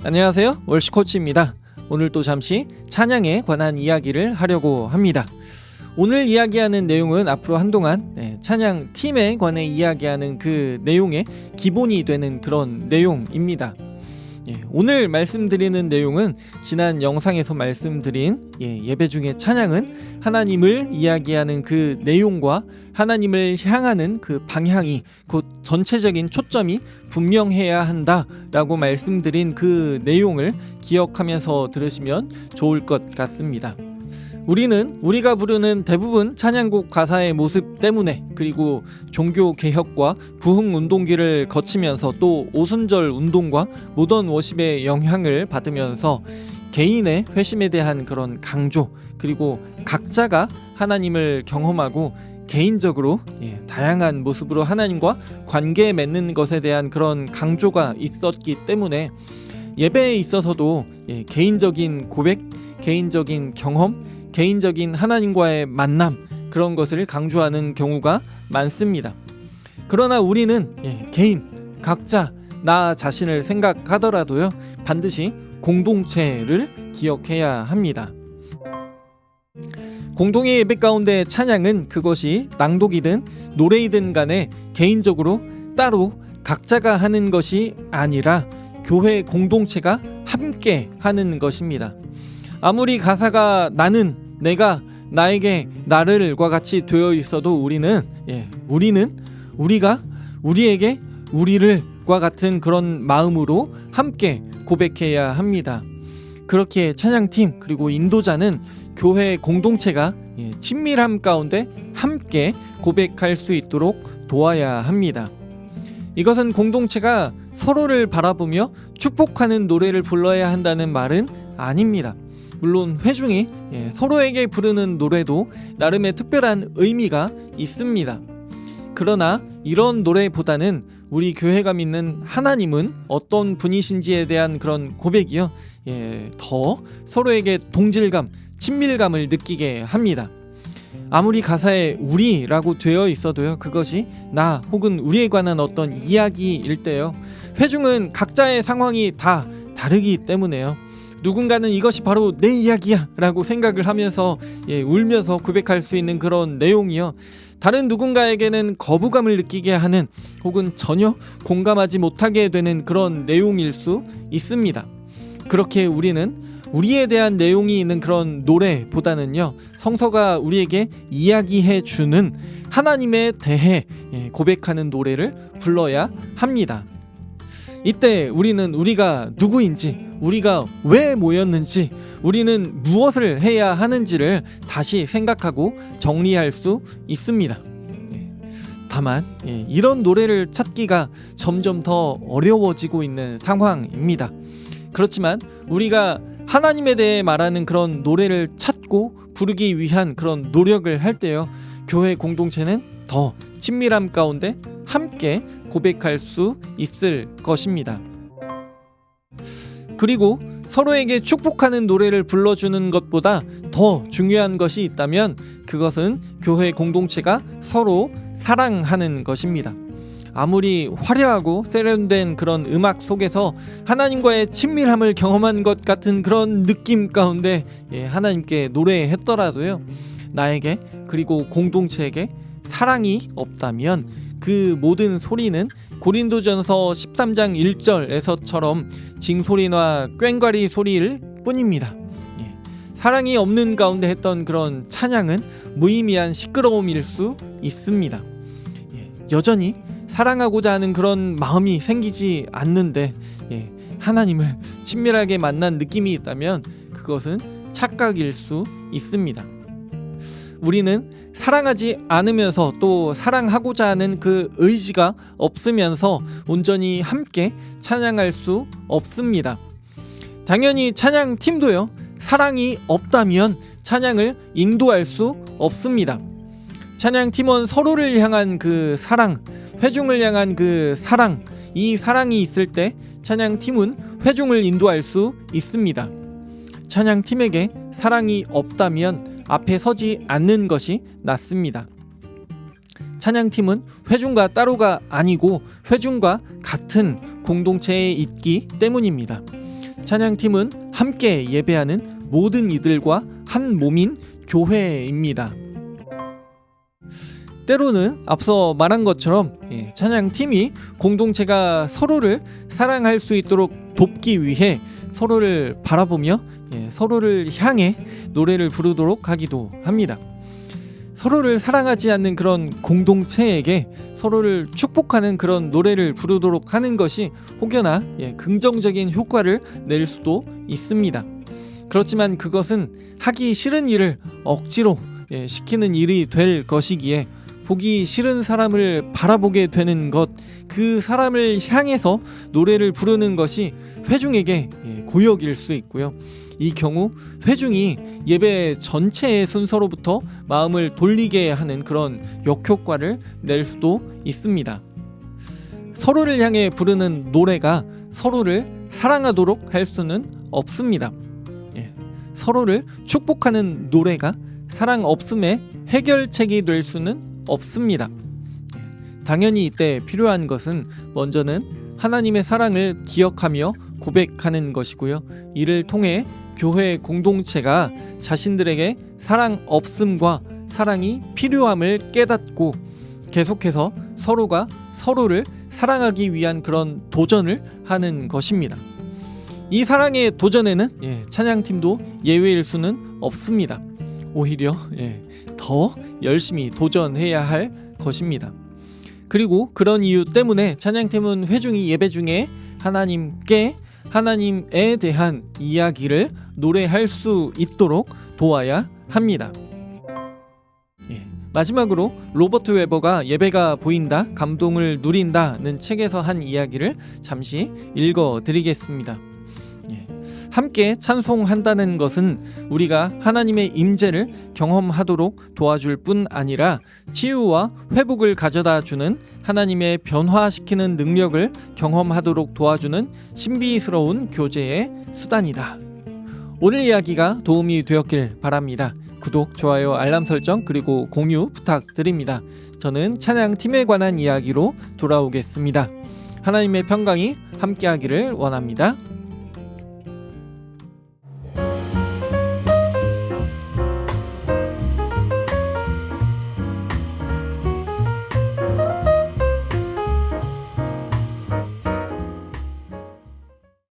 안녕하세요, 월시코치입니다. 오늘 또 잠시 찬양에 관한 이야기를 하려고 합니다. 오늘 이야기하는 내용은 앞으로 한동안 찬양 팀에 관해 이야기하는 그 내용의 기본이 되는 그런 내용입니다. 오늘 말씀드리는 내용은 지난 영상에서 말씀드린 예배 중에 찬양은 하나님을 이야기하는 그 내용과 하나님을 향하는 그 방향이 곧 전체적인 초점이 분명해야 한다라고 말씀드린 그 내용을 기억하면서 들으시면 좋을 것 같습니다. 우리는 우리가 부르는 대부분 찬양곡 가사의 모습 때문에, 그리고 종교 개혁과 부흥 운동기를 거치면서 또 오순절 운동과 모던 워십의 영향을 받으면서 개인의 회심에 대한 그런 강조, 그리고 각자가 하나님을 경험하고 개인적으로 다양한 모습으로 하나님과 관계 맺는 것에 대한 그런 강조가 있었기 때문에 예배에 있어서도 개인적인 고백, 개인적인 경험, 개인적인 하나님과의 만남, 그런 것을 강조하는 경우가 많습니다. 그러나 우리는 개인, 각자 나 자신을 생각하더라도요, 반드시 공동체를 기억해야 합니다. 공동의 예배 가운데 찬양은 그것이 낭독이든 노래이든 간에 개인적으로 따로 각자가 하는 것이 아니라 교회 공동체가 함께 하는 것입니다. 아무리 가사가 나는, 내가, 나에게, 나를과 같이 되어 있어도 우리는 우리가, 우리에게, 우리를과 같은 그런 마음으로 함께 고백해야 합니다. 그렇게 찬양팀 그리고 인도자는 교회 공동체가 친밀함 가운데 함께 고백할 수 있도록 도와야 합니다. 이것은 공동체가 서로를 바라보며 축복하는 노래를 불러야 한다는 말은 아닙니다. 물론 회중이 서로에게 부르는 노래도 나름의 특별한 의미가 있습니다. 그러나 이런 노래보다는 우리 교회가 믿는 하나님은 어떤 분이신지에 대한 그런 고백이요, 더 서로에게 동질감, 친밀감을 느끼게 합니다. 아무리 가사에 우리라고 되어 있어도요, 그것이 나 혹은 우리에 관한 어떤 이야기일 때요, 회중은 각자의 상황이 다 다르기 때문에요, 누군가는 이것이 바로 내 이야기야 라고 생각을 하면서 울면서 고백할 수 있는 그런 내용이요, 다른 누군가에게는 거부감을 느끼게 하는 혹은 전혀 공감하지 못하게 되는 그런 내용일 수 있습니다. 그렇게 우리는 우리에 대한 내용이 있는 그런 노래보다는요, 성서가 우리에게 이야기해 주는 하나님에 대해 고백하는 노래를 불러야 합니다. 이때 우리는 우리가 누구인지, 우리가 왜 모였는지, 우리는 무엇을 해야 하는지를 다시 생각하고 정리할 수 있습니다. 다만 이런 노래를 찾기가 점점 더 어려워지고 있는 상황입니다. 그렇지만 우리가 하나님에 대해 말하는 그런 노래를 찾고 부르기 위한 그런 노력을 할 때요, 교회 공동체는 더 친밀함 가운데 함께 고백할 수 있을 것입니다. 그리고 서로에게 축복하는 노래를 불러주는 것보다 더 중요한 것이 있다면 그것은 교회 공동체가 서로 사랑하는 것입니다. 아무리 화려하고 세련된 그런 음악 속에서 하나님과의 친밀함을 경험한 것 같은 그런 느낌 가운데 하나님께 노래했더라도요, 나에게 그리고 공동체에게 사랑이 없다면 그 모든 소리는 고린도전서 13장 1절에서처럼 징소리나 꽹과리 소리일 뿐입니다. 사랑이 없는 가운데 했던 그런 찬양은 무의미한 시끄러움일 수 있습니다. 여전히 사랑하고자 하는 그런 마음이 생기지 않는데 하나님을 친밀하게 만난 느낌이 있다면 그것은 착각일 수 있습니다. 우리는 사랑하지 않으면서 또 사랑하고자 하는 그 의지가 없으면서 온전히 함께 찬양할 수 없습니다. 당연히 찬양팀도요, 사랑이 없다면 찬양을 인도할 수 없습니다. 찬양팀은 서로를 향한 그 사랑, 회중을 향한 그 사랑, 이 사랑이 있을 때 찬양팀은 회중을 인도할 수 있습니다. 찬양팀에게 사랑이 없다면 앞에 서지 않는 것이 낫습니다. 찬양팀은 회중과 따로가 아니고 회중과 같은 공동체에 있기 때문입니다. 찬양팀은 함께 예배하는 모든 이들과 한 몸인 교회입니다. 때로는 앞서 말한 것처럼 찬양팀이 공동체가 서로를 사랑할 수 있도록 돕기 위해 서로를 바라보며 서로를 향해 노래를 부르도록 하기도 합니다. 서로를 사랑하지 않는 그런 공동체에게 서로를 축복하는 그런 노래를 부르도록 하는 것이 혹여나 긍정적인 효과를 낼 수도 있습니다. 그렇지만 그것은 하기 싫은 일을 억지로 시키는 일이 될 것이기에 보기 싫은 사람을 바라보게 되는 것, 그 사람을 향해서 노래를 부르는 것이 회중에게 고역일 수 있고요. 이 경우 회중이 예배 전체의 순서로부터 마음을 돌리게 하는 그런 역효과를 낼 수도 있습니다. 서로를 향해 부르는 노래가 서로를 사랑하도록 할 수는 없습니다. 서로를 축복하는 노래가 사랑 없음의 해결책이 될 수는 없습니다. 당연히 이때 필요한 것은 먼저는 하나님의 사랑을 기억하며 고백하는 것이고요. 이를 통해 교회 공동체가 자신들에게 사랑 없음과 사랑이 필요함을 깨닫고 계속해서 서로가 서로를 사랑하기 위한 그런 도전을 하는 것입니다. 이 사랑의 도전에는 찬양팀도 예외일 수는 없습니다. 오히려 더 열심히 도전해야 할 것입니다. 그리고 그런 이유 때문에 찬양팀은 회중이 예배 중에 하나님에 대한 이야기를 노래할 수 있도록 도와야 합니다. 마지막으로 로버트 웨버가 예배가 보인다, 감동을 누린다는 책에서 한 이야기를 잠시 읽어드리겠습니다. 함께 찬송한다는 것은 우리가 하나님의 임재를 경험하도록 도와줄 뿐 아니라 치유와 회복을 가져다 주는 하나님의 변화시키는 능력을 경험하도록 도와주는 신비스러운 교제의 수단이다. 오늘 이야기가 도움이 되었길 바랍니다. 구독, 좋아요, 알람 설정 그리고 공유 부탁드립니다. 저는 찬양팀에 관한 이야기로 돌아오겠습니다. 하나님의 평강이 함께하기를 원합니다.